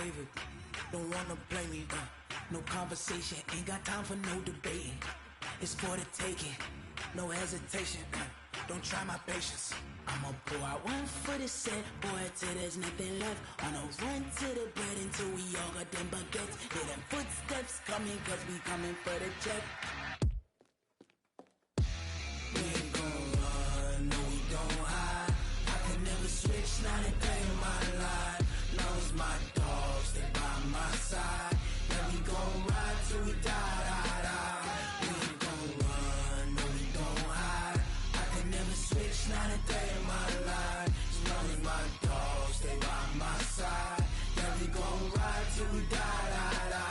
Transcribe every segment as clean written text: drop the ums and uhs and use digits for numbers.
favorite. Don't wanna play me, no conversation, ain't got time for no debating. It's for the taking, no hesitation, don't try my patience. I'ma pour out one for the set, boy, till there's nothing left. On a run to the bread until we all got them baguettes. Hear them footsteps coming, cause we coming for the check. We ain't gon' run, no we don't hide. I can never switch, not a day in my life. Long as my dogs stay by my side. Yeah, we gon' ride till we die, die, die. We ain't gon' run, no we don't hide. I can never switch, not a day in my life. As long as my dogs stay by my side. Yeah, we gon' ride till we die, die, die.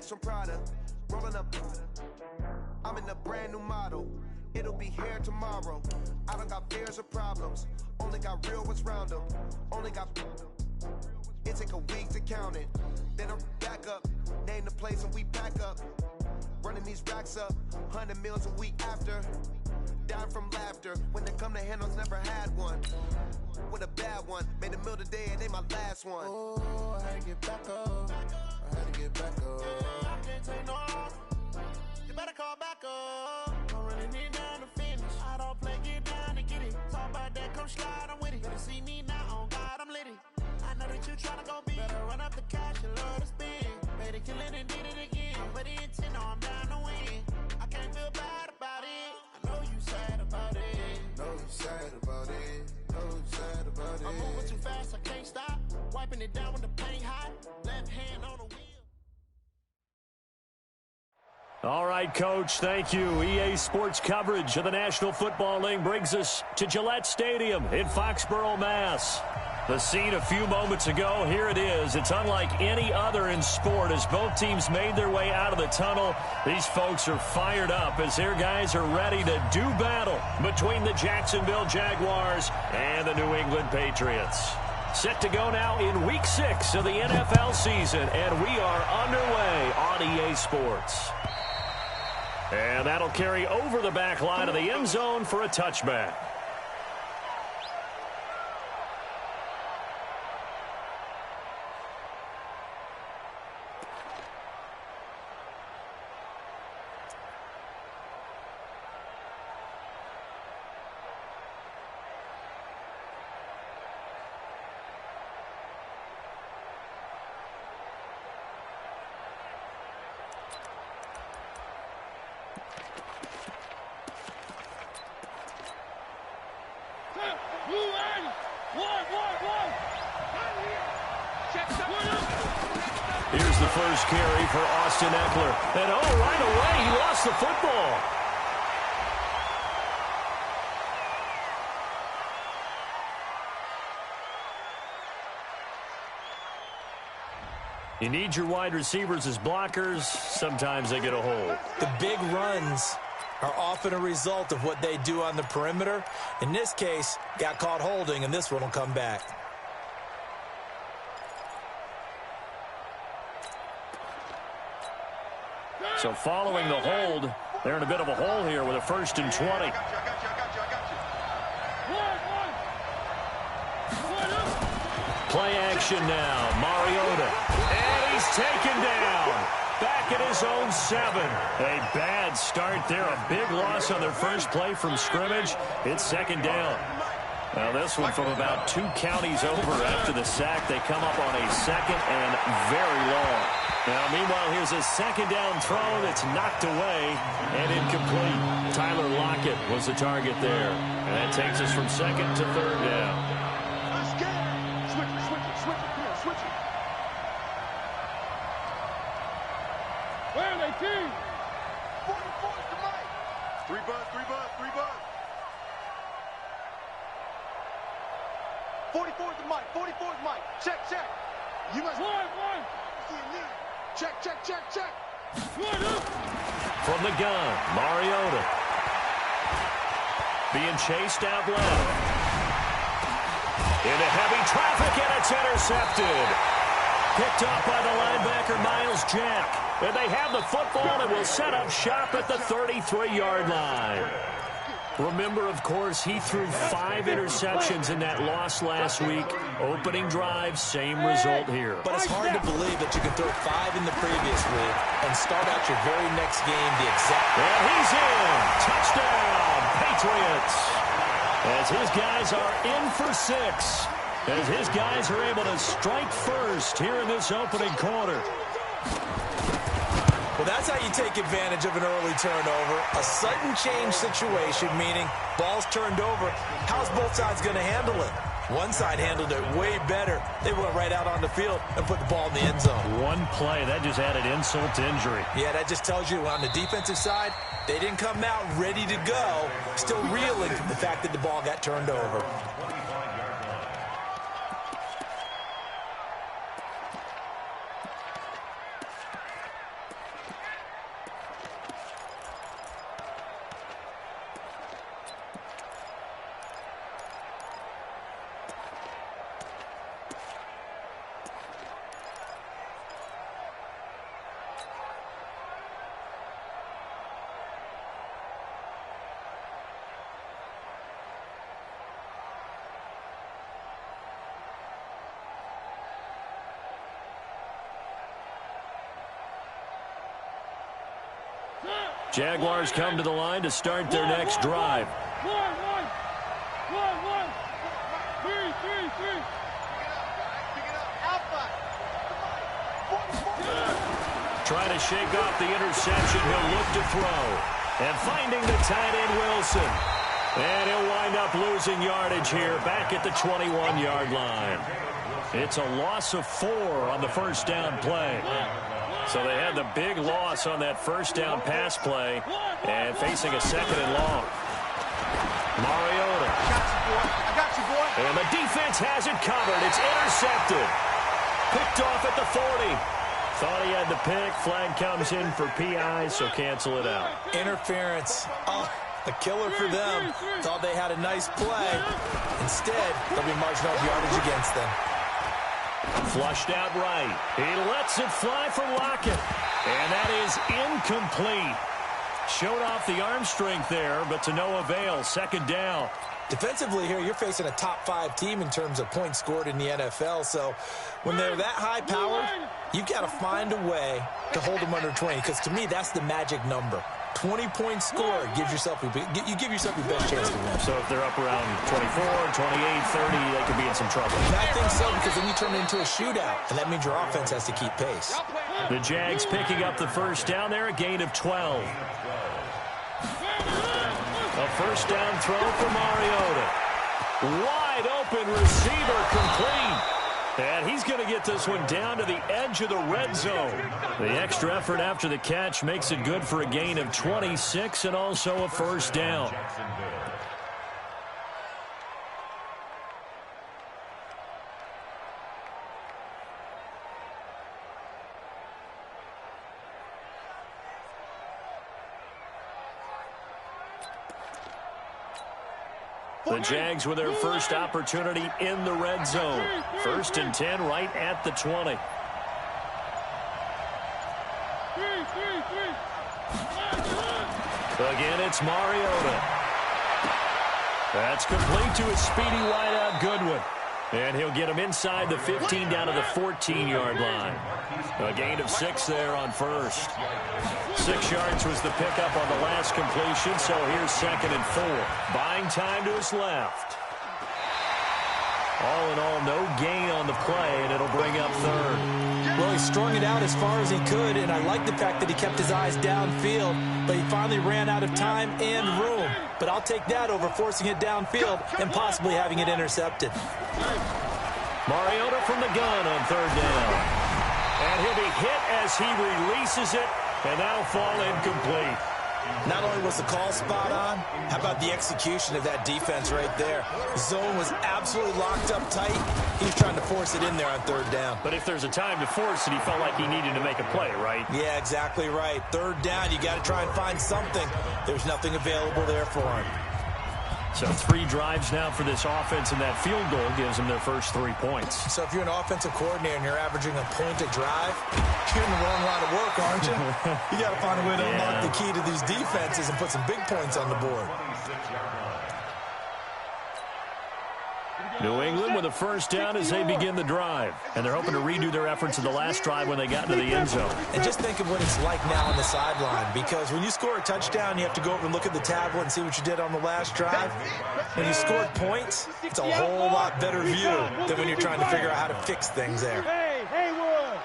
From Prada, rolling up. I'm in a brand new model. It'll be here tomorrow. I don't got fears or problems. Only got real ones round them. Only got. It take a week to count it. Then I'm back up. Name the place and we pack up. Running these racks up. 100 meals a week after. Down from laughter. When they come to handles, never had one. With a bad one. Made a meal today and they my last one. Oh, I had to get back up. I had to get back up. I can't take no loss. You better call back up. I'm running it down to finish. I don't play, get down and get it. Talk about that, come slide, I'm with it. Better see me now, on God, I'm litty. I know that you tryna go big. Better run up the cash, you love to spin. Made it, kill it, and did it again. But the intent, no, I'm down to win. I can't feel bad about it. I know you sad about it. Know you sad about it. Know you sad about it. I'm moving too fast, I can't stop. Wiping it down with the paint hot. Left hand on the wheel. All right, Coach, thank you. EA Sports coverage of the National Football League brings us to Gillette Stadium in Foxborough, Mass. The scene a few moments ago, here it is. It's unlike any other in sport as both teams made their way out of the tunnel. These folks are fired up as their guys are ready to do battle between the Jacksonville Jaguars and the New England Patriots. Set to go now in Week 6 of the NFL season, and we are underway on EA Sports. And that'll carry over the back line of the end zone for a touchback. Here's the first carry for Austin Eckler. And right away, he lost the football. You need your wide receivers as blockers. Sometimes they get a hold. The big runs are often a result of what they do on the perimeter. In this case, got caught holding, and this one will come back. So following the hold, they're in a bit of a hole here with a 1st and 20. Play action now, Mariota. And he's taken down. Back at his own 7. A bad start there, a big loss on their first play from scrimmage. It's 2nd down. Well, this one from about 2 counties over after the sack. They come up on a second and very long. Now, meanwhile, here's a second down throw that's knocked away and incomplete. Tyler Lockett was the target there. And that takes us from second to third down. Let's get it. Switch it, switch it, switch it. Come on, switch it. Where are they, team? 44 to Mike. 3 buds, 3 buds, 3 buds. 44 to Mike, 44 to Mike. Check, check. You must... One. Check, check, check, check. From the gun, Mariota. Being chased out left. Into heavy traffic, and it's intercepted. Picked up by the linebacker, Miles Jack. And they have the football and will set up shop at the 33-yard line. Remember, of course, he threw 5 interceptions in that loss last week. Opening drive, same result here. But it's hard to believe that you can throw 5 in the previous week and start out your very next game the exact... And he's in. Touchdown, Patriots. As his guys are in for 6. As his guys are able to strike first here in this opening quarter. Well, that's how you take advantage of an early turnover. A sudden change situation, meaning ball's turned over. How's both sides going to handle it? One side handled it way better. They went right out on the field and put the ball in the end zone. One play, that just added insult to injury. Yeah, that just tells you on the defensive side, they didn't come out ready to go, still reeling from the fact that the ball got turned over. Jaguars come to the line to start their next drive. One. Three. Trying to shake off the interception. He'll look to throw. And finding the tight end, Wilson. And he'll wind up losing yardage here back at the 21-yard line. It's a loss of 4 on the first down play. So they had the big loss on that first down pass play and facing a second and long. Mariota. I got you, boy. And the defense has it covered. It's intercepted. Picked off at the 40. Thought he had the pick. Flag comes in for PI, so cancel it out. Interference. Oh, a killer for them. Thought they had a nice play. Instead, they'll be marching off yardage against them. Flushed out right. He lets it fly from Lockett. And that is incomplete. Showed off the arm strength there, but to no avail. Second down. Defensively here, you're facing a top 5 team in terms of points scored in the NFL. So when they're that high powered, you've got to find a way to hold them under 20. Because to me, that's the magic number. 20 points scored gives yourself you give yourself your best chance to win. So if they're up around 24, 28, 30, they could be in some trouble. And I think so, because then you turn it into a shootout, and that means your offense has to keep pace. The Jags picking up the first down there, a gain of 12. A first down throw for Mariota. Wide open receiver complete. And he's going to get this one down to the edge of the red zone. The extra effort after the catch makes it good for a gain of 26 and also a first down. The Jags with their first opportunity in the red zone. 1st and 10 right at the 20. Again, it's Mariota. That's complete to a speedy wideout Goodwin. And he'll get him inside the 15 down to the 14-yard line. A gain of 6 there on first. 6 yards was the pickup on the last completion, so here's 2nd and 4. Buying time to his left. All in all, no gain on the play, and it'll bring up third. Well, he strung it out as far as he could, and I like the fact that he kept his eyes downfield, but he finally ran out of time and room. But I'll take that over forcing it downfield and possibly having it intercepted. Mariota from the gun on third down. And he'll be hit as he releases it, and that'll fall incomplete. Not only was the call spot on, how about the execution of that defense right there? The zone was absolutely locked up tight. He was trying to force it in there on third down. But if there's a time to force it, he felt like he needed to make a play, right? Yeah, exactly right. Third down, you got to try and find something. There's nothing available there for him. So 3 drives now for this offense, and that field goal gives them their first 3 points. So if you're an offensive coordinator and you're averaging a point a drive, you're in the wrong line of work, aren't you? You got to find a way to unlock the key to these defenses and put some big points on the board. New England with a first down as they begin the drive. And they're hoping to redo their efforts in the last drive when they got into the end zone. And just think of what it's like now on the sideline, because when you score a touchdown, you have to go over and look at the tablet and see what you did on the last drive. When you scored points, it's a whole lot better view than when you're trying to figure out how to fix things there. Hey, Haywood.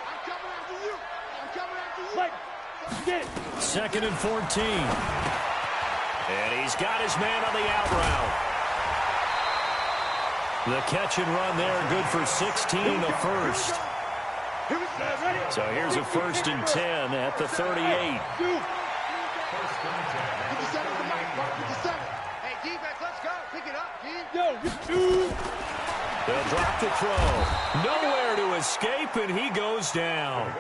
I'm coming after you. I'm coming after you. Get it. 2nd and 14. And he's got his man on the out route. The catch and run there, good for 16, the first. So here's a 1st and 10 at the 38. Hey, defense, let's go. Pick it up, G. They'll drop the throw. Nowhere to escape, and he goes down.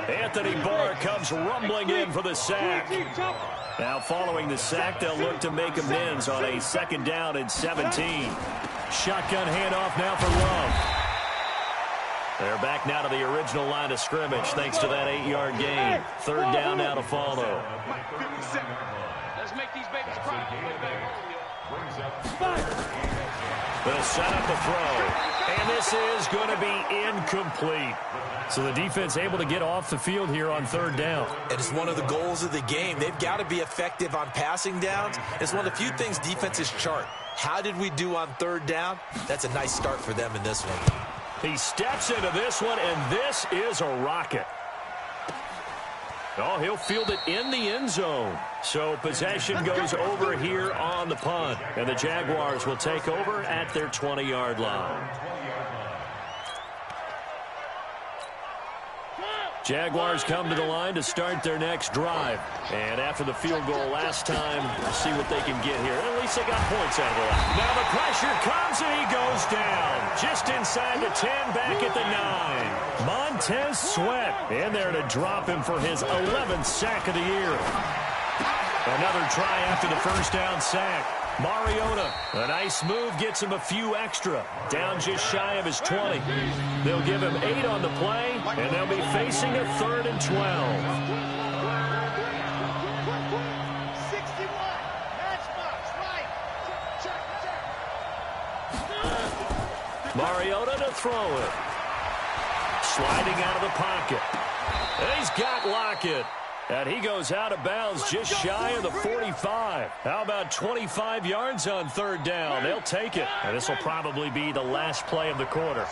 Anthony Barr comes rumbling in for the sack. Now following the sack, they'll look to make amends on a 2nd down and 17. Shotgun handoff now for Love. They're back now to the original line of scrimmage thanks to that 8-yard gain. 3rd down now to follow. Let's make these babies cry. They'll set up the throw. And this is going to be incomplete. So the defense able to get off the field here on 3rd down. And it's one of the goals of the game. They've got to be effective on passing downs. It's one of the few things defenses chart. How did we do on 3rd down? That's a nice start for them in this one. He steps into this one, and this is a rocket. Oh, he'll field it in the end zone. So possession goes over here on the punt. And the Jaguars will take over at their 20-yard line. Jaguars come to the line to start their next drive. And after the field goal last time, we'll see what they can get here. At least they got points out of it. Now the pressure comes and he goes down. Just inside the 10, back at the 9. Montez Sweat in there to drop him for his 11th sack of the year. Another try after the 1st down sack. Mariota, a nice move, gets him a few extra. Down just shy of his 20. They'll give him 8 on the play, and they'll be facing a 3rd and 12. 61. Matchbox, right. Check. Mariota to throw it. Sliding out of the pocket. And he's got Lockett. And he goes out of bounds just shy of the 45. How about 25 yards on 3rd down? They'll take it. And this will probably be the last play of the quarter.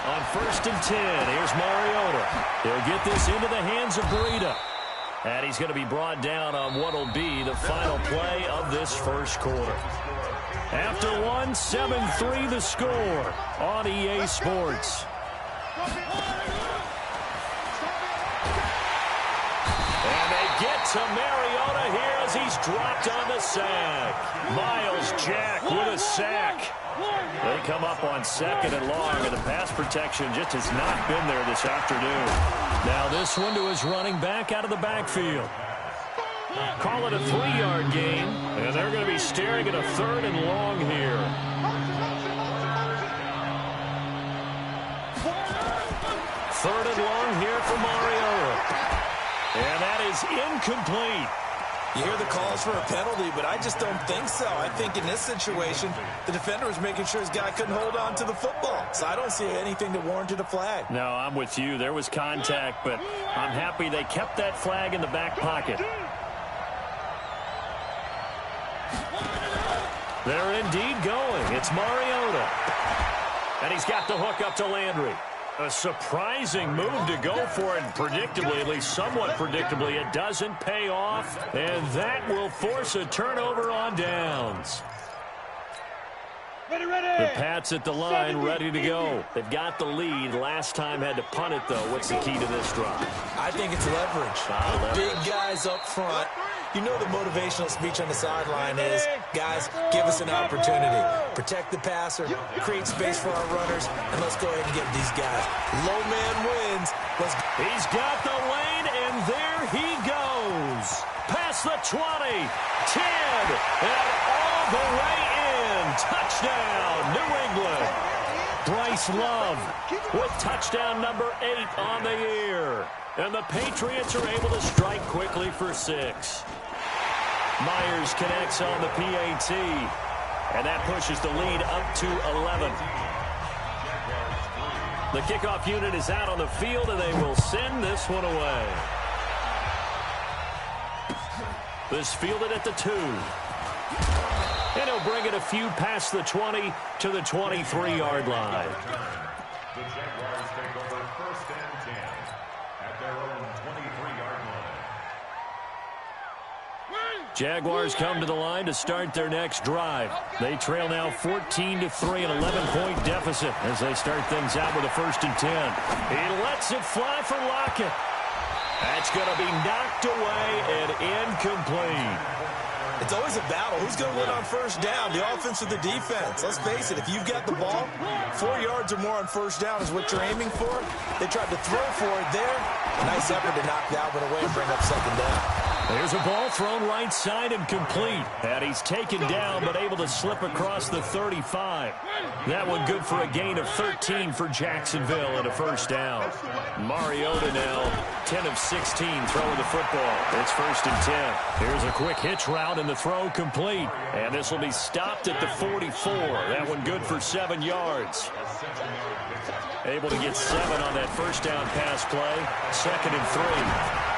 On 1st and 10, here's Mariota. He'll get this into the hands of Breida. And he's going to be brought down on what will be the final play of this first quarter. After one, 7-3 the score on EA Sports. And they get to Mariota here as he's dropped on the sack. Miles Jack with a sack. They come up on 2nd and long, and the pass protection just has not been there this afternoon. Now this one to his running back out of the backfield. Call it a 3-yard gain, and they're going to be staring at a 3rd and long here. 3rd and long here for Mariota. And that is incomplete. You hear the calls for a penalty, but I just don't think so. I think in this situation, the defender was making sure his guy couldn't hold on to the football. So I don't see anything that warranted a flag. No, I'm with you. There was contact, but I'm happy they kept that flag in the back pocket. They're indeed going. It's Mariota. And he's got the hook up to Landry. A surprising move to go for it. Predictably, at least somewhat predictably, it doesn't pay off. And that will force a turnover on downs. The Pats at the line, ready to go. They've got the lead. Last time had to punt it, though. What's the key to this drive? I think it's leverage. Big guys up front. You know the motivational speech on the sideline is, guys, give us an opportunity. Protect the passer, create space for our runners, and let's go ahead and get these guys. Low man wins. He's got the lane, and there he goes. Past the 20, 10, and all the way in. Touchdown, New England. Bryce Love with touchdown number 8 on the year. And the Patriots are able to strike quickly for 6. Myers connects on the PAT. And that pushes the lead up to 11. The kickoff unit is out on the field, and they will send this one away. This fielded at the 2. And he'll bring it a few past the 20 to the 23-yard line. The Jaguars take over 1st and 10 at their own 23-yard line. Jaguars come to the line to start their next drive. They trail now 14-3, an 11-point deficit as they start things out with a 1st and 10. He lets it fly for Lockett. That's going to be knocked away and incomplete. It's always a battle. Who's going to win on 1st down, the offense or the defense? Let's face it, if you've got the ball, 4 yards or more on 1st down is what you're aiming for. They tried to throw for it there. A nice effort to knock that one away and bring up 2nd down. There's a ball thrown right side and complete. And he's taken down but able to slip across the 35. That one good for a gain of 13 for Jacksonville and a 1st down. Mariota now 10 of 16 throwing the football. It's 1st and 10. Here's a quick hitch route and the throw complete. And this will be stopped at the 44. That one good for 7 yards. Able to get 7 on that 1st down pass play. 2nd and 3.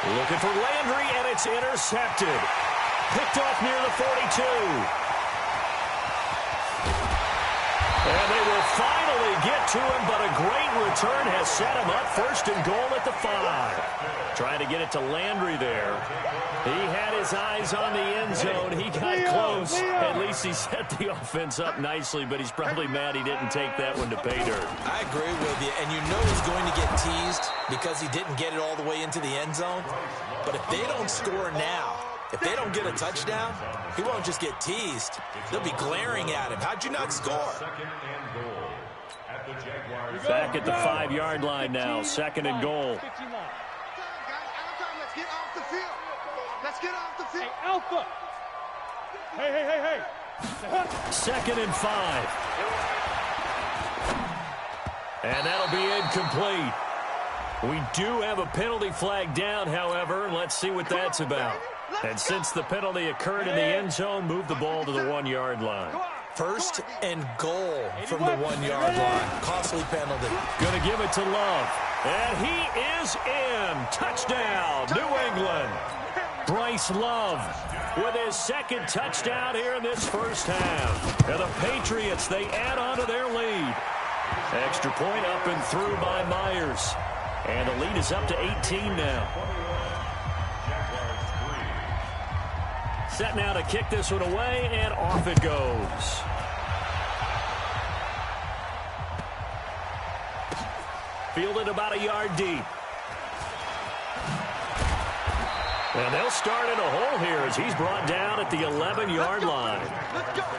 Looking for Landry, and it's intercepted. Picked off near the 42. And they will finally get to him, but a great return has set him up 1st and goal at the 5. Trying to get it to Landry there. He had his eyes on the end zone. He got close. At least he set the offense up nicely, but he's probably mad he didn't take that one to pay dirt. I agree with you, and you know he's going to get teased because he didn't get it all the way into the end zone. But if they don't score now, if they don't get a touchdown, he won't just get teased. They'll be glaring at him. How'd you not score? Back at the 5-yard line now. 2nd and goal. Let's get off the field. Let's get off the field. Hey, Alpha. Hey. 2nd and 5. And that'll be incomplete. We do have a penalty flag down, however. Let's see what that's about. And since the penalty occurred in the end zone, move the ball to the 1-yard line. 1st and goal from the 1-yard line. Costly penalty. Going to give it to Love. And he is in. Touchdown, New England. Bryce Love with his 2nd touchdown here in this 1st half. And the Patriots, they add on to their lead. Extra point up and through by Myers. And the lead is up to 18 now. Set now to kick this one away, and off it goes. Fielded about a yard deep. And they'll start in a hole here as he's brought down at the 11-yard line.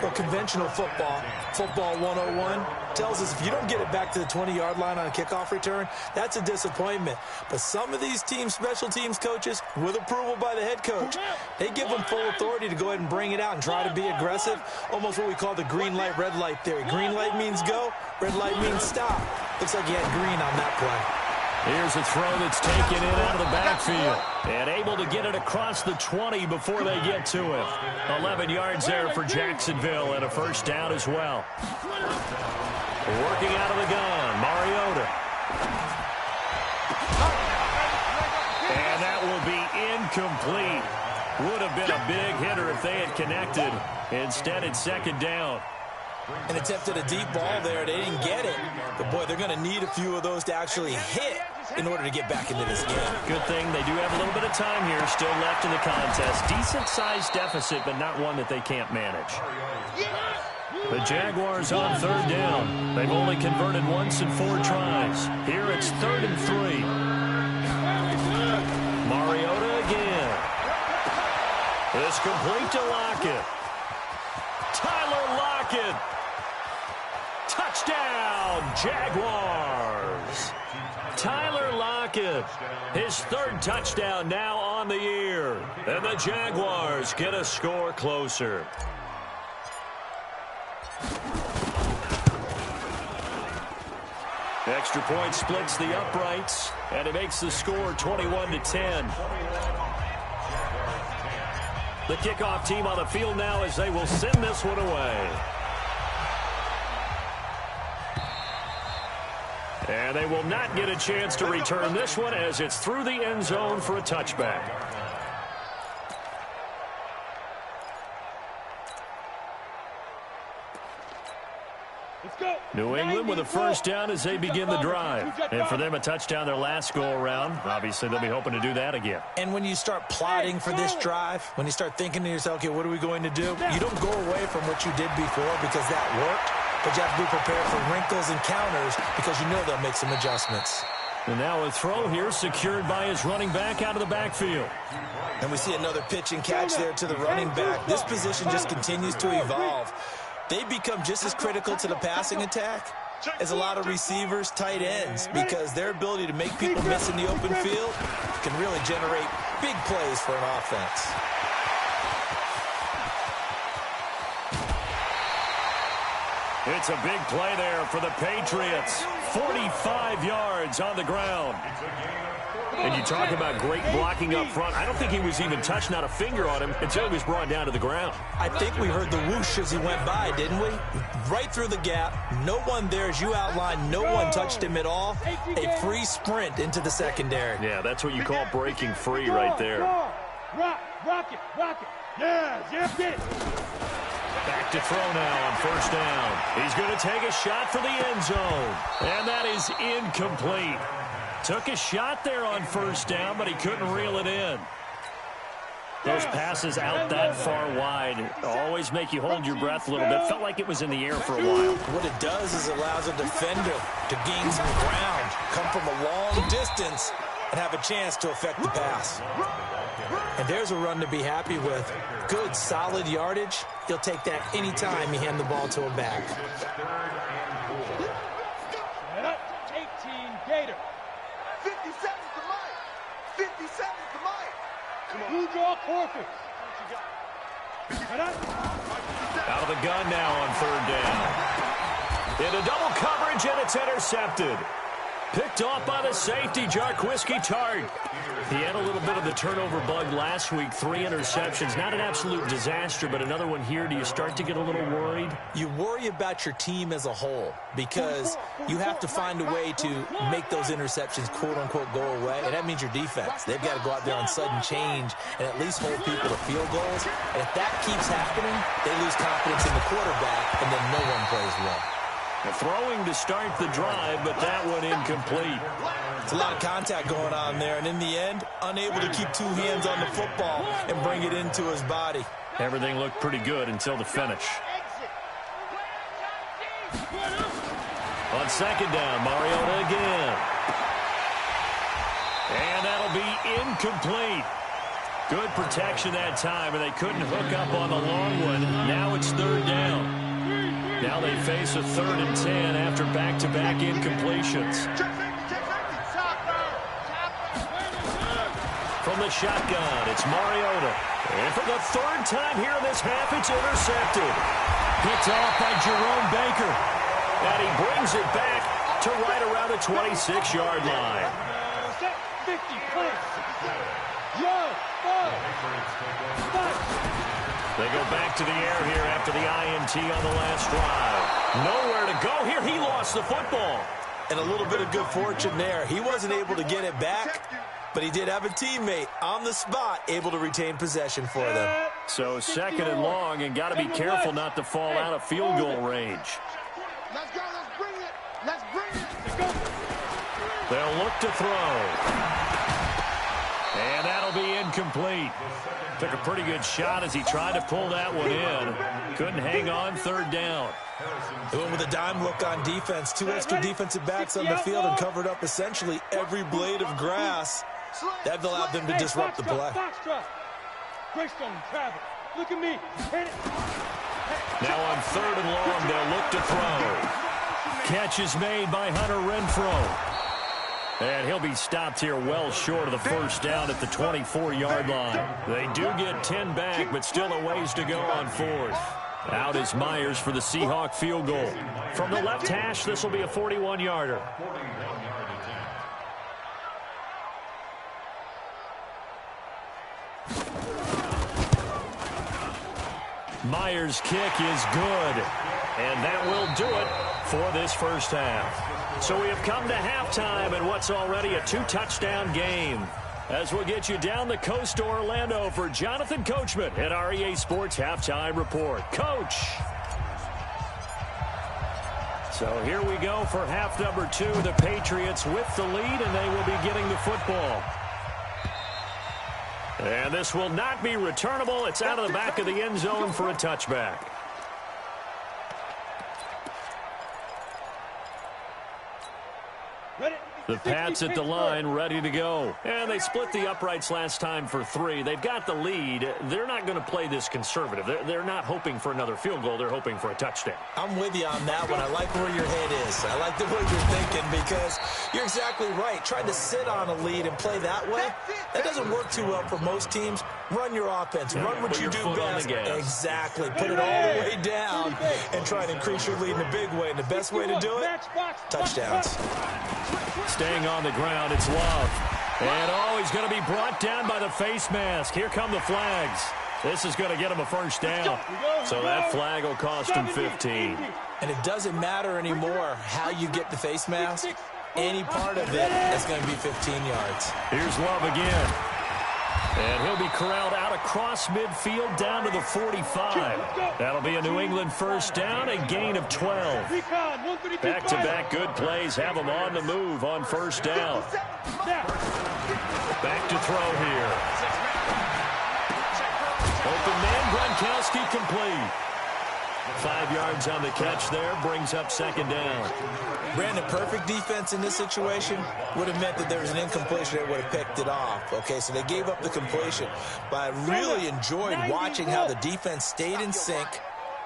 Well, conventional football 101, tells us if you don't get it back to the 20-yard line on a kickoff return, that's a disappointment. But some of these teams, special teams coaches, with approval by the head coach, they give them full authority to go ahead and bring it out and try to be aggressive, almost what we call the green light, red light theory. Green light means go, red light means stop. Looks like he had green on that play. Here's a throw that's taken in out of the backfield. And able to get it across the 20 before they get to him. 11 yards there for Jacksonville and a 1st down as well. Working out of the gun, Mariota. And that will be incomplete. Would have been a big hitter if they had connected. Instead, it's second down. And attempted a deep ball there. They didn't get it. But, boy, they're going to need a few of those to actually hit in order to get back into this game. Good thing they do have a little bit of time here still left in the contest. Decent-sized deficit, but not one that they can't manage. The Jaguars on third down. They've only converted once in 4 tries. Here it's 3rd and 3. Mariota again. It's complete to Lockett. Tyler Lockett. Touchdown, Jaguars. Tyler Lockett, his 3rd touchdown now on the year. And the Jaguars get a score closer. Extra point splits the uprights, and it makes the score 21-10. The kickoff team on the field now as they will send this one away. And they will not get a chance to return this one as it's through the end zone for a touchback. New England with a first down as they begin the drive. And for them, a touchdown their last go-around. Obviously, they'll be hoping to do that again. And when you start plotting for this drive, when you start thinking to yourself, okay, what are we going to do? You don't go away from what you did before because that worked, but you have to be prepared for wrinkles and counters because you know they'll make some adjustments. And now a throw here secured by his running back out of the backfield. And we see another pitch and catch there to the running back. This position just continues to evolve. They become just as critical to the passing attack as a lot of receivers, tight ends, because their ability to make people miss in the open field can really generate big plays for an offense. It's a big play there for the Patriots. 45 yards on the ground. And you talk about great blocking up front. I don't think he was even touched, not a finger on him, until he was brought down to the ground. I think we heard the whoosh as he went by, didn't we? Right through the gap. No one there, as you outlined. No one touched him at all. A free sprint into the secondary. Yeah, that's what you call breaking free right there. Rock it. Yeah, get it. Back to throw now on first down. He's going to take a shot for the end zone. And that is incomplete. Took a shot there on first down, but he couldn't reel it in. Those passes out that far wide always make you hold your breath a little bit. Felt like it was in the air for a while. What it does is allows a defender to gain some ground, come from a long distance, and have a chance to affect the pass. And there's a run to be happy with. Good, solid yardage. He'll take that anytime you hand the ball to a back. 18 Gator. 57 to Mike. 57 to Mike. Come on. Blue draw forfeit. Out of the gun now on third down. Into double coverage, and it's intercepted. Picked off by the safety, Jarquiski Tart. He had a little bit of the turnover bug last week, 3 interceptions. Not an absolute disaster, but another one here. Do you start to get a little worried? You worry about your team as a whole because you have to find a way to make those interceptions, quote-unquote, go away. And that means your defense. They've got to go out there on sudden change and at least hold people to field goals. And if that keeps happening, they lose confidence in the quarterback, and then no one plays well. Throwing to start the drive, but that one incomplete. It's a lot of contact going on there, and in the end, unable to keep 2 hands on the football and bring it into his body. Everything looked pretty good until the finish. On second down, Mariota again. And that'll be incomplete. Good protection that time, and they couldn't hook up on the long one. Now it's third down. Now they face a 3rd and 10 after back-to-back incompletions. From the shotgun, it's Mariota. And for the 3rd time here in this half, it's intercepted. Picked off by Jerome Baker. And he brings it back to right around the 26-yard line. 50 points. They go back to the air here after the INT on the last drive. Nowhere to go here. He lost the football. And a little bit of good fortune there. He wasn't able to get it back, but he did have a teammate on the spot able to retain possession for them. So 2nd and long, and got to be careful not to fall out of field goal range. Let's go. Let's bring it. Let's bring it. Let's go. They'll look to throw. And that'll be incomplete. Took a pretty good shot as he tried to pull that one in. Couldn't hang on 3rd down. They went with a dime look on defense. 2 extra defensive backs on the field and covered up essentially every blade of grass. That allowed them to disrupt the play. Greystone, travel. Look at me. Hit it. Now on 3rd and long, they'll look to throw. Catch is made by Hunter Renfrow. And he'll be stopped here well short of the 1st down at the 24-yard line. They do get 10 back, but still a ways to go on 4th. Out is Myers for the Seahawk field goal. From the left hash, this will be a 41-yarder. Myers' kick is good, and that will do it for this 1st half. So we have come to halftime in what's already a 2-touchdown game. As we'll get you down the coast to Orlando for Jonathan Coachman at our EA Sports Halftime Report. Coach. So here we go for half number 2. The Patriots with the lead, and they will be getting the football. And this will not be returnable. It's out of the back of the end zone for a touchback. The Pats at the line, ready to go. And they split the uprights last time for 3. They've got the lead. They're not going to play this conservative. They're not hoping for another field goal. They're hoping for a touchdown. I'm with you on that one. I like where your head is. I like the way you're thinking because you're exactly right. Trying to sit on a lead and play that way, that doesn't work too well for most teams. Run your offense. Run what you do best. Exactly. Put it all the way down and try to increase your lead in a big way. And the best way to do it, touchdowns. Staying on the ground, it's Love. And, he's going to be brought down by the face mask. Here come the flags. This is going to get him a 1st down. So that flag will cost him 15. And it doesn't matter anymore how you get the face mask. Any part of it is going to be 15 yards. Here's Love again. And he'll be corralled out across midfield down to the 45. That'll be a New England 1st down, a gain of 12. Back-to-back good plays have them on the move on 1st down. Back to throw here. Open man, Gronkowski complete. 5 yards on the catch there, brings up 2nd down. Brandon, perfect defense in this situation would have meant that there was an incompletion that would have picked it off. Okay, so they gave up the completion. But I really enjoyed watching how the defense stayed in sync,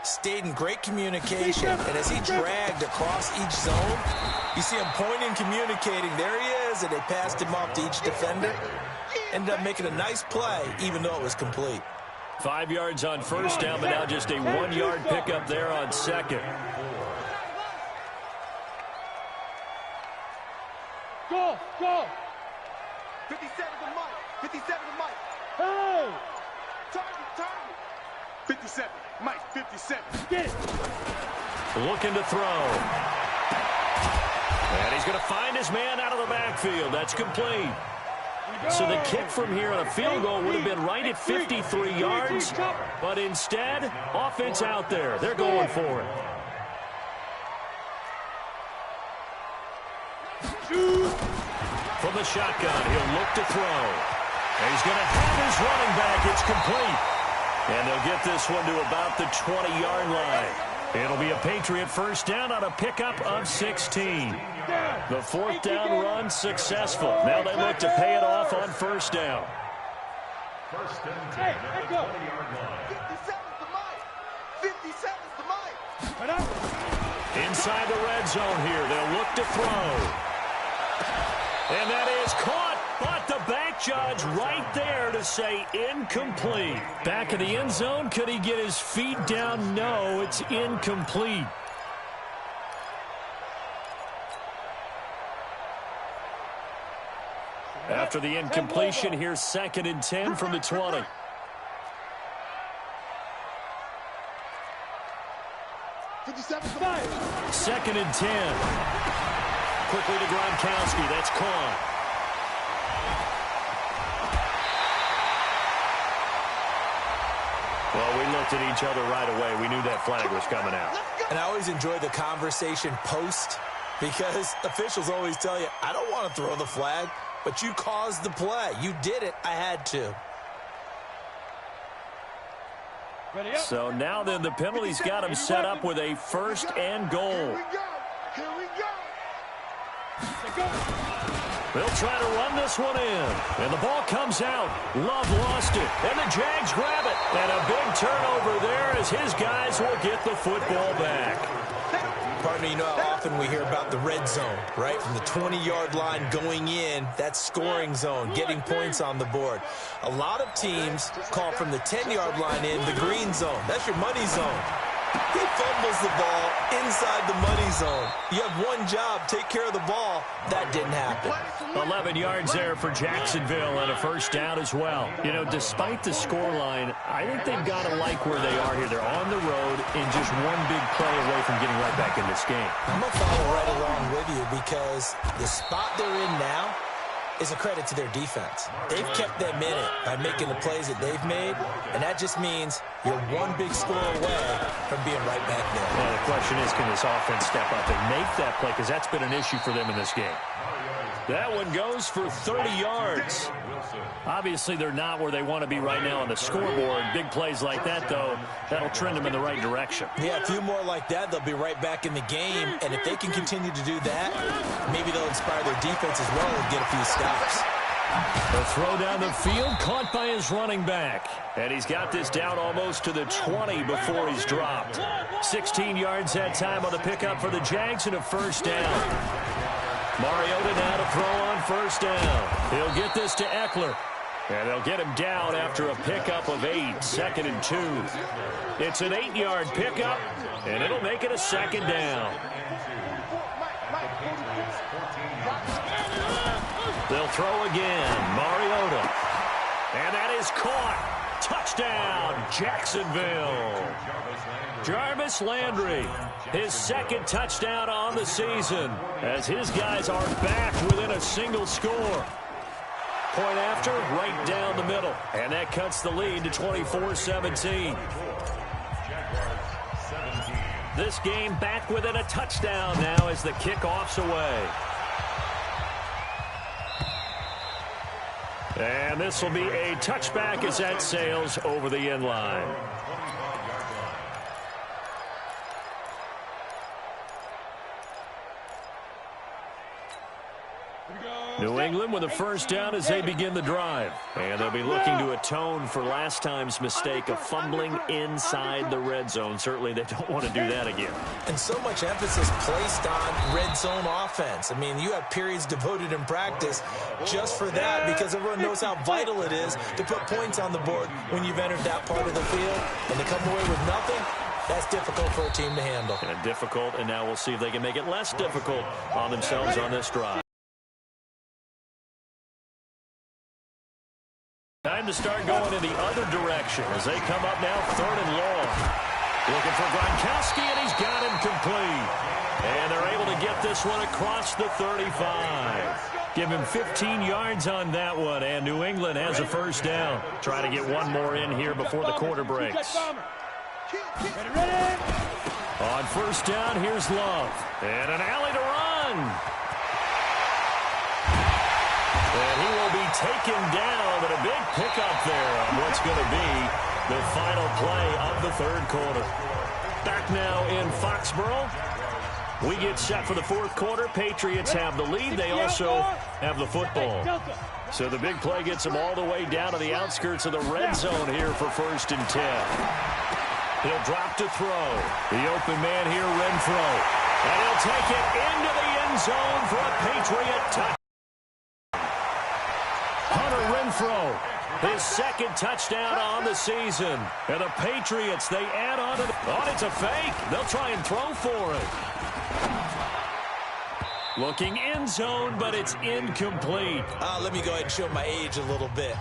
stayed in great communication, and as he dragged across each zone, you see him pointing, communicating. There he is, and they passed him off to each defender. Ended up making a nice play, even though it was complete. 5 yards on 1st down, but now just a 1-yard pickup there on 2nd. Go, go. 57 to Mike. 57 to Mike. Hey. Target. 57. Mike, 57. Get it. Looking to throw. And he's going to find his man out of the backfield. That's complete. So the kick from here on a field goal would have been right at 53 yards. But instead, offense out there. They're going for it. From the shotgun, he'll look to throw. And he's going to have his running back. It's complete. And they'll get this one to about the 20-yard line. It'll be a Patriot 1st down on a pickup of 16. The 4th down run successful. Now they look to pay it off on 1st down. 1st and 10 at the 20-yard line. 57's the Mike. 57's the Mike. Inside the red zone here. They'll look to throw. And that is caught, but the back judge right there to say incomplete. Back in the end zone, could he get his feet down? No, it's incomplete. After the incompletion, here's 2nd and 10 from the 20. Second and 10. Quickly to Gronkowski. That's caught. Well, we looked at each other right away. We knew that flag was coming out. And I always enjoy the conversation post because officials always tell you, I don't want to throw the flag, but you caused the play. You did it. I had to. So now then the penalty's got him set up with a first and goal. Here we go. They'll try to run this one in. And the ball comes out. Love lost it. And the Jags grab it. And a big turnover there as his guys will get the football back. Partner, you know how often we hear about the red zone, right? From the 20-yard line going in, that scoring zone, getting points on the board. A lot of teams call from the 10-yard line in the green zone. That's your money zone. He fumbles the ball inside the money zone. You have one job, take care of the ball. That didn't happen. 11 yards there for Jacksonville and a first down as well. You know, despite the scoreline, I think they've got to like where they are here. They're on the road and just one big play away from getting right back in this game. I'm going to follow right along with you because the spot they're in now is a credit to their defense. They've kept them in it by making the plays that they've made, and that just means you're one big score away from being right back there. Well, the question is, can this offense step up and make that play? Because that's been an issue for them in this game. That one goes for 30 yards. Obviously, they're not where they want to be right now on the scoreboard. Big plays like that, though, that'll trend them in the right direction. Yeah, a few more like that, they'll be right back in the game. And if they can continue to do that, maybe they'll inspire their defense as well and get a few stops. The throw down the field, caught by his running back. And he's got this down almost to the 20 before he's dropped. 16 yards that time on the pickup for the Jags and a first down. Mariota now to throw on first down. He'll get this to Eckler. And they'll get him down after a pickup of 8, 2nd and 2. It's an 8-yard pickup, and it'll make it a second down. They'll throw again. Mariota. And that is caught. Touchdown, Jacksonville. Jarvis Landry, his second touchdown on the season as his guys are back within a single score. Point after, right down the middle. And that cuts the lead to 24-17. This game back within a touchdown now as the kickoff's away. And this will be a touchback as that sails over the end line. New England with a first down as they begin the drive. And they'll be looking to atone for last time's mistake of fumbling inside the red zone. Certainly they don't want to do that again. And so much emphasis placed on red zone offense. I mean, you have periods devoted in practice just for that because everyone knows how vital it is to put points on the board when you've entered that part of the field. And to come away with nothing, that's difficult for a team to handle. And difficult, and now we'll see if they can make it less difficult on themselves on this drive. Time to start going in the other direction as they come up now 3rd and long. Looking for Gronkowski, and he's got him complete. And they're able to get this one across the 35. Give him 15 yards on that one, and New England has a first down. Try to get one more in here before the quarter breaks. On first down, here's Love. And an alley to run. And he will be taken down, but a big pickup there on what's going to be the final play of the 3rd quarter. Back now in Foxborough. We get set for the 4th quarter. Patriots have the lead. They also have the football. So the big play gets them all the way down to the outskirts of the red zone here for 1st and 10. He'll drop to throw. The open man here, Renfro. And he'll take it into the end zone for a Patriot touchdown. Hunter Renfro, his 2nd touchdown on the season. And the Patriots, they add on to the... Oh, it's a fake. They'll try and throw for it. Looking end zone, but it's incomplete. Let me go ahead and show my age a little bit.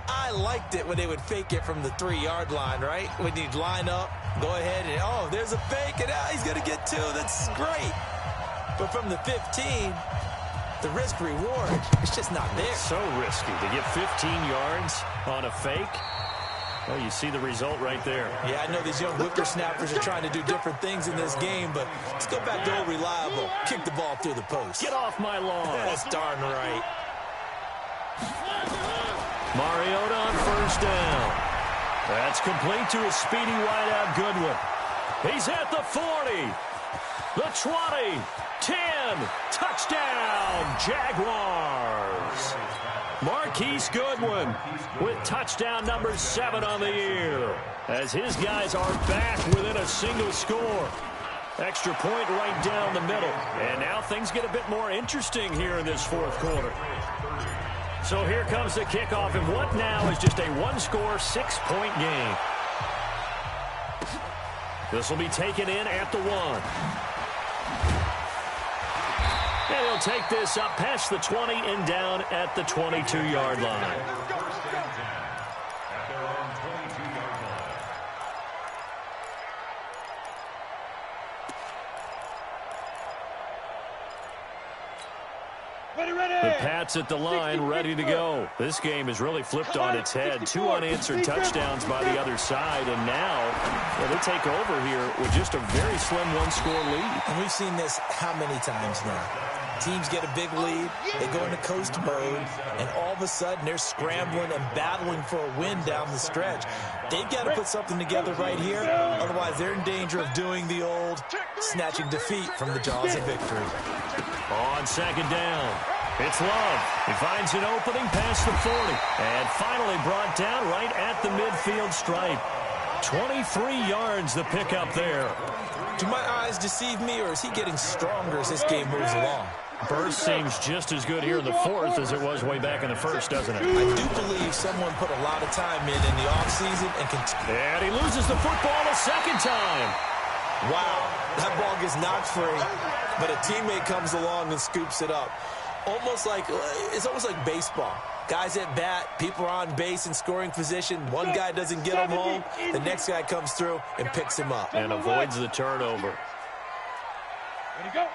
I liked it when they would fake it from the 3-yard line, right? When you'd line up, go ahead and, oh, there's a fake, and he's going to get 2. That's great. But from the 15... the risk-reward, it's just not there. So risky to get 15 yards on a fake. Well, you see the result right there. Yeah, I know these young whippersnappers are trying to do different things in this game, but let's go back to old reliable. Kick the ball through the post. Get off my lawn. That's darn right. Mariota on first down. That's complete to a speedy wideout Goodwin. He's at the 40, the 20, 10, touchdown, Jaguars. Marquise Goodwin with touchdown number 7 on the year, as his guys are back within a single score. Extra point right down the middle. And now things get a bit more interesting here in this fourth quarter. So here comes the kickoff, and what now is just a one-score, 6-point game. This will be taken in at the 1. And he'll take this up past the 20 and down at the 22-yard line. The Pats at the line, ready to go. This game is really flipped on its head. 2 unanswered touchdowns by the other side, and now they take over here with just a very slim one-score lead. And we've seen this how many times now? Teams get a big lead, they go into coast mode, and all of a sudden they're scrambling and battling for a win down the stretch. They've got to put something together right here, otherwise they're in danger of doing the old snatching defeat from the jaws of victory. On second down, it's Love. He finds an opening past the 40, and finally brought down right at the midfield stripe. 23 yards the pickup there. Do my eyes deceive me, or is he getting stronger as this game moves along? Burst seems just as good here in the fourth as it was way back in the first, doesn't it? I do believe someone put a lot of time in the offseason and he loses the football a second time. Wow, that ball gets knocked free, but a teammate comes along and scoops it up. It's almost like baseball. Guys at bat, people are on base in scoring position. One guy doesn't get him home. The next guy comes through and picks him up. And avoids the turnover. Ready, go.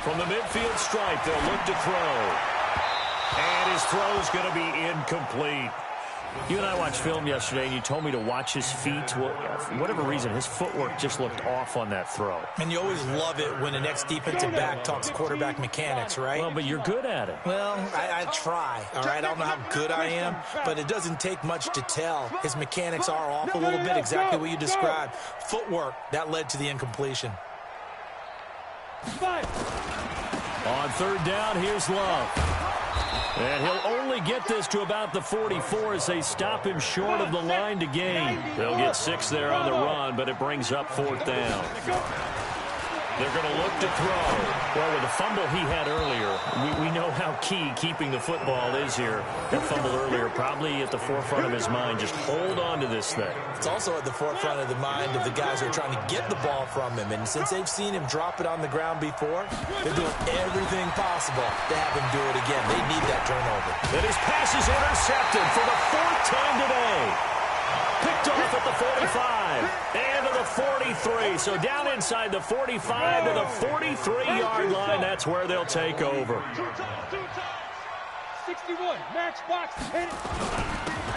From the midfield stripe, they'll look to throw. And his throw's going to be incomplete. You and I watched film yesterday, and you told me to watch his feet. Well, for whatever reason, his footwork just looked off on that throw. And you always love it when the next defensive back talks quarterback mechanics, right? Well, but you're good at it. Well, I try, all right? I don't know how good I am, but it doesn't take much to tell. His mechanics are off a little bit, exactly what you described. Footwork, that led to the incompletion. On third down, here's Love. And he'll only get this to about the 44 as they stop him short of the line to gain. They'll get 6 there on the run, but it brings up fourth down. They're going to look to throw. Well, with the fumble he had earlier, we know how key keeping the football is here. That fumble earlier probably at the forefront of his mind. Just hold on to this thing. It's also at the forefront of the mind of the guys who are trying to get the ball from him. And since they've seen him drop it on the ground before, they're doing everything possible to have him do it again. They need that turnover. And his pass is intercepted for the 4th time today. Picked off at the 45 and to the 43. So down inside the 45 to the 43-yard line. That's where they'll take over. 61, max box, hit it.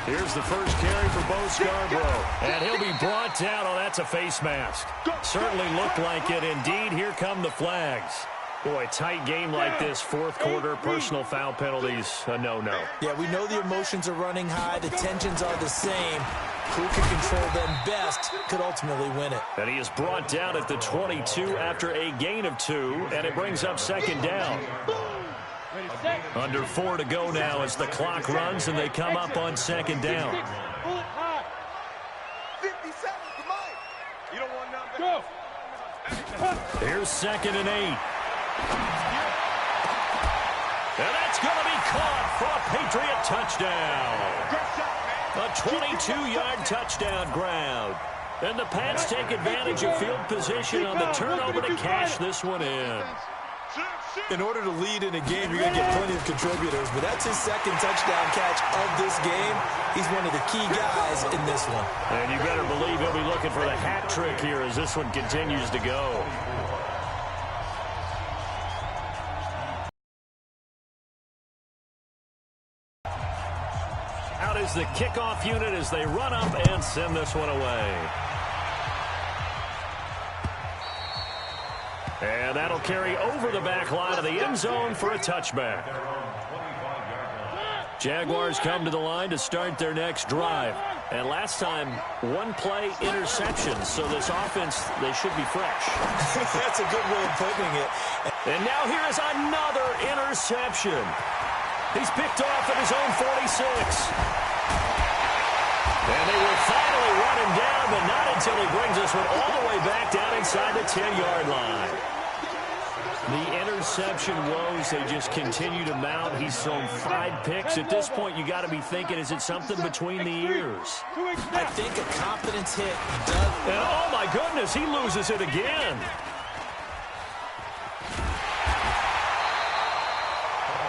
Here's the first carry for Bo Scarborough. And he'll be brought down. Oh, that's a face mask. Certainly looked like it. Indeed, here come the flags. Boy, tight game like this, fourth quarter, personal foul penalties, a no-no. Yeah, we know the emotions are running high. The tensions are the same. Who can control them best could ultimately win it. And he is brought down at the 22 after a gain of 2, and it brings up second down. Under 4 to go now as the clock runs, and they come up on second down. 57, come on. You don't want nothing. Go. Here's 2nd and 8. And that's going to be caught for a Patriot touchdown. A 22-yard touchdown grab. And the Pats take advantage of field position on the turnover to cash this one in. In order to lead in a game, you're going to get plenty of contributors, but that's his 2nd touchdown catch of this game. He's one of the key guys in this one. And you better believe he'll be looking for the hat trick here as this one continues to go. is the kickoff unit as they run up and send this one away. And that'll carry over the back line of the end zone for a touchback. Jaguars come to the line to start their next drive. And last time, one-play interception, so this offense, they should be fresh. That's a good way of putting it. And now here is another interception. He's picked off at his own 46. And they will finally run him down, but not until he brings this one all the way back down inside the 10-yard line. The interception woes, they just continue to mount. He's thrown 5 picks. At this point, you got to be thinking, is it something between the ears? I think a confidence hit does. And oh, my goodness, he loses it again.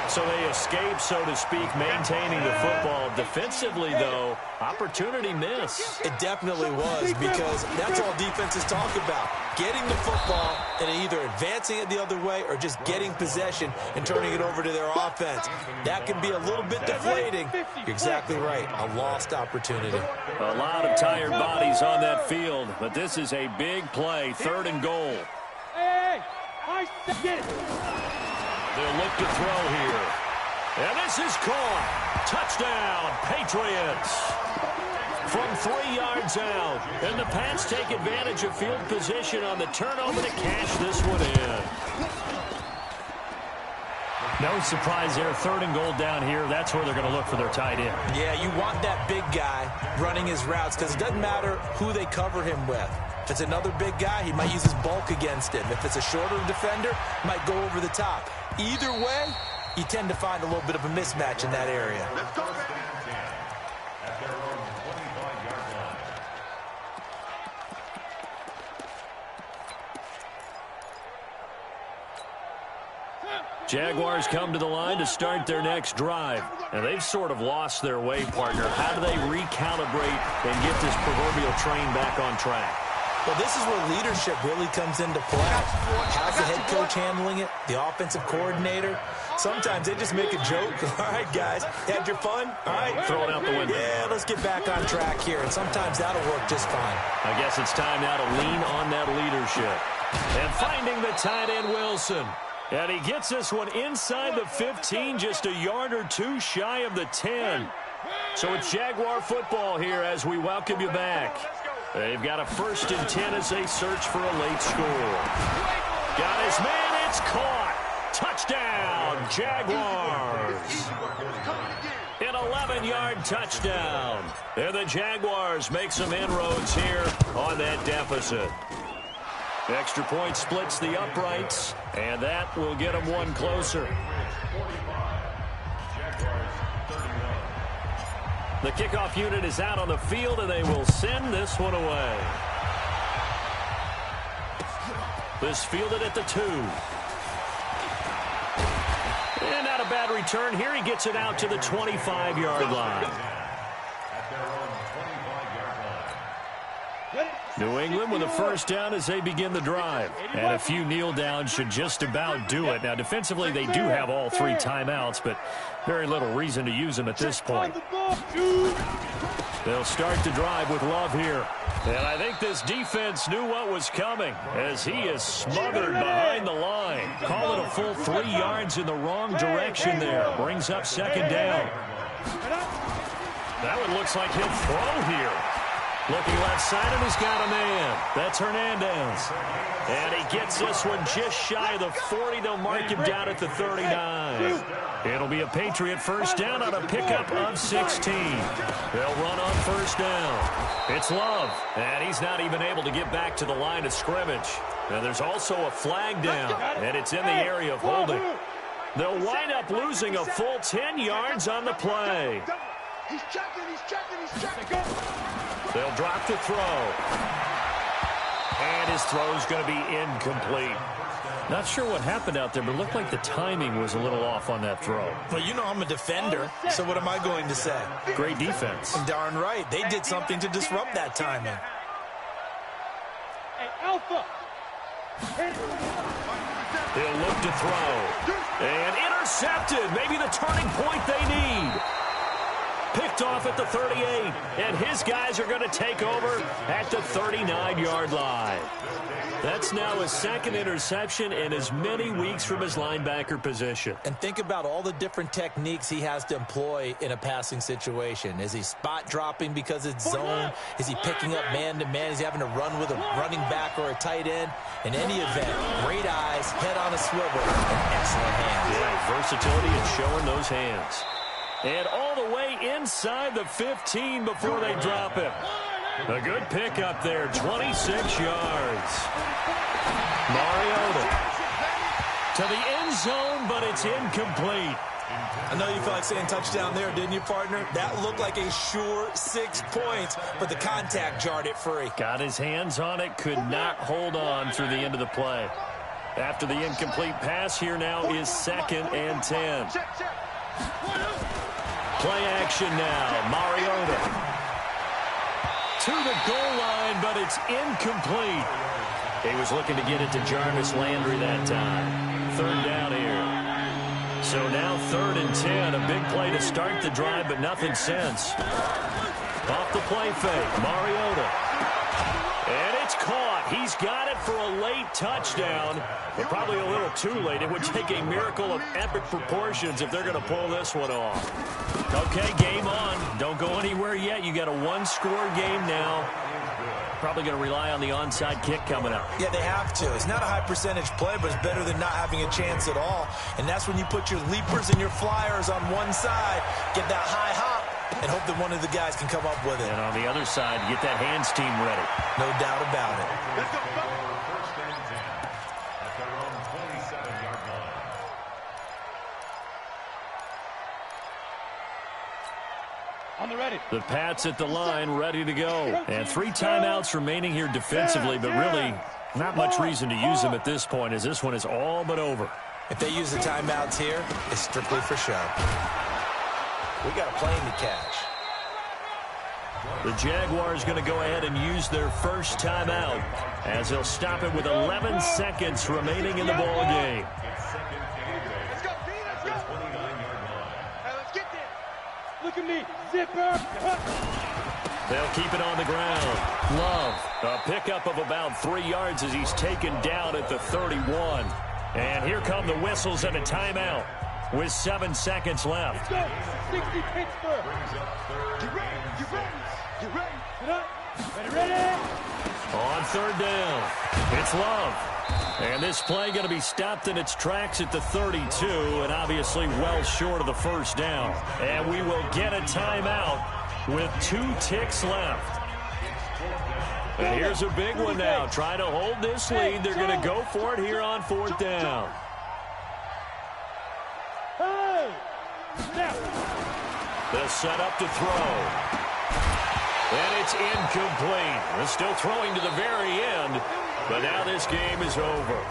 So they escape, so to speak, maintaining the football. Defensively, though, opportunity miss. It definitely was, because that's all defenses talk about. Getting the football and either advancing it the other way or just getting possession and turning it over to their offense. That can be a little bit deflating. You're exactly right. A lost opportunity. A lot of tired bodies on that field, but this is a big play, 3rd and goal. Hey, I get it. They'll look to throw here. And this is caught. Touchdown, Patriots. From 3 yards out. And the Pats take advantage of field position on the turnover to cash this one in. No surprise there. 3rd and goal down here. That's where they're going to look for their tight end. Yeah, you want that big guy running his routes because it doesn't matter who they cover him with. If it's another big guy, he might use his bulk against him. If it's a shorter defender, might go over the top. Either way, you tend to find a little bit of a mismatch in that area. Jaguars come to the line to start their next drive. And they've sort of lost their way, partner. How do they recalibrate and get this proverbial train back on track? Well, this is where leadership really comes into play. How's the head coach handling it? The offensive coordinator? Sometimes they just make a joke. All right, guys, had your fun? All right. Throw it out the window. Yeah, let's get back on track here. And sometimes that'll work just fine. I guess it's time now to lean on that leadership. And finding the tight end, Wilson. And he gets this one inside the 15, just a yard or two shy of the 10. So it's Jaguar football here as we welcome you back. They've got a 1st and 10 as they search for a late score. Got his man, it's caught. Touchdown, Jaguars. An 11-yard touchdown. And the Jaguars make some inroads here on that deficit. Extra point splits the uprights, and that will get them one closer. The kickoff unit is out on the field, and they will send this one away. This fielded at the 2. And not a bad return here. He gets it out to the 25-yard line. New England with a 1st down as they begin the drive. And a few kneel downs should just about do it. Now, defensively, they do have all 3 timeouts, but very little reason to use them at this point. They'll start the drive with Love here. And I think this defense knew what was coming as he is smothered behind the line. Call it a full 3 yards in the wrong direction there. Brings up 2nd down. That one looks like he'll throw here. Looking left side, and he's got a man. That's Hernandez. And he gets this one just shy of the 40. They'll mark him down at the 39. It'll be a Patriot 1st down on a pickup of 16. They'll run on 1st down. It's Love, and he's not even able to get back to the line of scrimmage. And there's also a flag down, and it's in the area of holding. They'll wind up losing a full 10 yards on the play. He's checking, he's checking, he's checking. They'll drop the throw. And his throw's going to be incomplete. Not sure what happened out there, but it looked like the timing was a little off on that throw. Well, you know I'm a defender, so what am I going to say? Great defense. Darn right. They did something to disrupt that timing. Hey, Alpha. He'll look to throw. And intercepted. Maybe the turning point they need. Picked off at the 38, and his guys are going to take over at the 39-yard line. That's now his second interception in as many weeks from his linebacker position. And think about all the different techniques he has to employ in a passing situation. Is he spot dropping because it's zone? Is he picking up man-to-man? Is he having to run with a running back or a tight end? In any event, great eyes, head on a swivel, and excellent hands. Yeah, versatility and showing those hands. And all the way inside the 15 before they drop him. A good pickup there, 26 yards. Mariota to the end zone, but it's incomplete. I know you felt like saying touchdown there, didn't you, partner? That looked like a sure 6 points, but the contact jarred it free. Got his hands on it, could not hold on through the end of the play. After the incomplete pass, here now is 2nd and 10. Play action now, Mariota to the goal line, but it's incomplete. He was looking to get it to Jarvis Landry that time. 3rd down here. So now 3rd and 10. A big play to start the drive, but nothing since. Off the play fake, Mariota. And it's caught. He's got it for a late touchdown, but probably a little too late. It would take a miracle of epic proportions if they're going to pull this one off. Okay, game on. Don't go anywhere yet. You got a 1-score game now. Probably going to rely on the onside kick coming up. Yeah, they have to. It's not a high percentage play, but it's better than not having a chance at all. And that's when you put your leapers and your flyers on one side, get that high hop, and hope that one of the guys can come up with it. And on the other side, get that hands team ready. No doubt about it. First and 10 at their own 27-yard line. On the ready. The Pats at the line, ready to go. And 3 timeouts remaining here defensively, but really not much reason to use them at this point, as this one is all but over. If they use the timeouts here, it's strictly for show. We got a plane to catch. The Jaguars going to go ahead and use their first timeout, as they'll stop it with 11 seconds remaining in the ball game. Let's go, D, let's go. 29-yard line. Hey, let's get there. Look at me. Zipper. They'll keep it on the ground. Love, a pickup of about 3 yards as he's taken down at the 31. And here come the whistles and a timeout with 7 seconds left. Let's go. 60 Pittsburgh. You ready? You ready? You ready? Get up. Ready? On 3rd down, it's Love. And this play going to be stopped in its tracks at the 32, and obviously well short of the 1st down. And we will get a timeout with 2 ticks left. And here's a big one now. Trying to hold this lead. They're going to go for it here on 4th down. They'll set up to throw. And it's incomplete. They're still throwing to the very end, but now this game is over.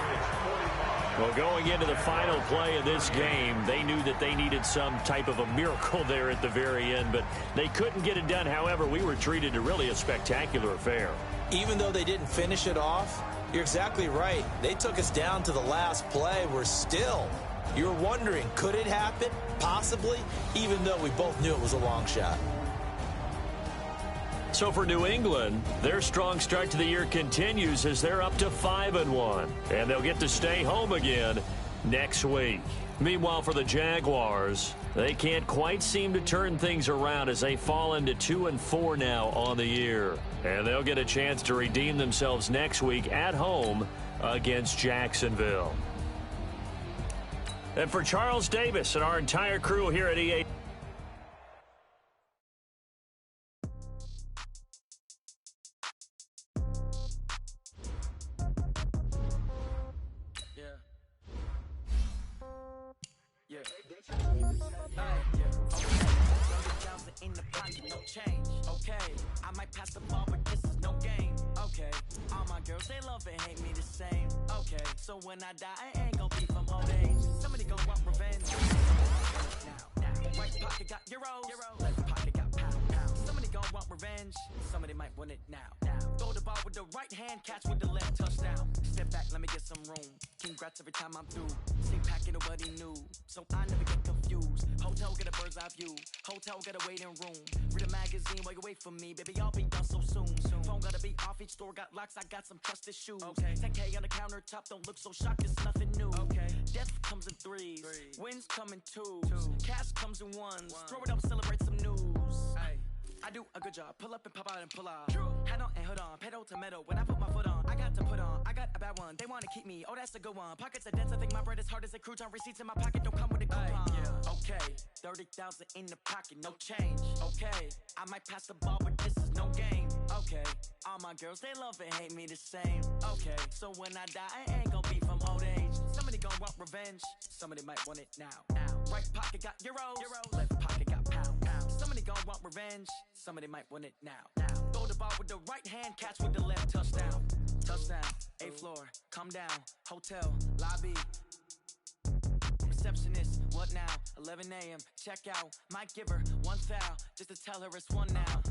Well, going into the final play of this game, they knew that they needed some type of a miracle there at the very end, but they couldn't get it done. However, we were treated to really a spectacular affair. Even though they didn't finish it off, you're exactly right. They took us down to the last play. We're still, you're wondering, could it happen? Possibly, even though we both knew it was a long shot. So for New England, their strong start to the year continues as they're up to 5-1, and they'll get to stay home again next week. Meanwhile, for the Jaguars, they can't quite seem to turn things around as they fall into 2-4 now on the year. And they'll get a chance to redeem themselves next week at home against Jacksonville. And for Charles Davis and our entire crew here at EA. In the pocket, no change. Okay, I might pass the ball, but this is no game. Okay, all my girls, they love and hate me the same. Okay, so when I die, I ain't gonna be from old age. Somebody gonna want revenge. Now, right pocket got euros, left pocket got pound. Somebody gonna want revenge. Somebody might want it now. Throw the ball with the right hand, catch with the left, touchdown. Step back, let me get some room. Congrats every time I'm through. Same packet, nobody knew, so I never get confused. Hotel, get a bird's eye view. Hotel, get a waiting room. Read a magazine while you wait for me. Baby, I'll be done so soon. Phone gotta be off, each store got locks. I got some trusted shoes. Okay. 10K on the countertop, don't look so shocked, it's nothing new. Okay. Death comes in threes. Wins come in twos. Cash comes in ones. Throw it up, celebrate some news. Ay. I do a good job. Pull up and pop out and pull out. Hat on and hood on. Pedal to metal. When I put my foot on, I got to put on. I got a bad one. They want to keep me. Oh, that's a good one. Pockets are dense. I think my bread is hard as a crouton. Receipts in my pocket don't come with a coupon. Okay. 30,000 in the pocket. No change. Okay. I might pass the ball, but this is no game. Okay. All my girls, they love and hate me the same. Okay. So when I die, I ain't gonna be from old age. Somebody gon' want revenge. Somebody might want it now. Right pocket got euros. Left pocket got pounds. Somebody gon' want revenge. Somebody might want it now. Throw the ball with the right hand, catch with the left. Touchdown. Touchdown. 8th floor. Come down. Hotel. Lobby. Receptionist. What now? 11 a.m. Check out. Might give her one foul just to tell her it's one now.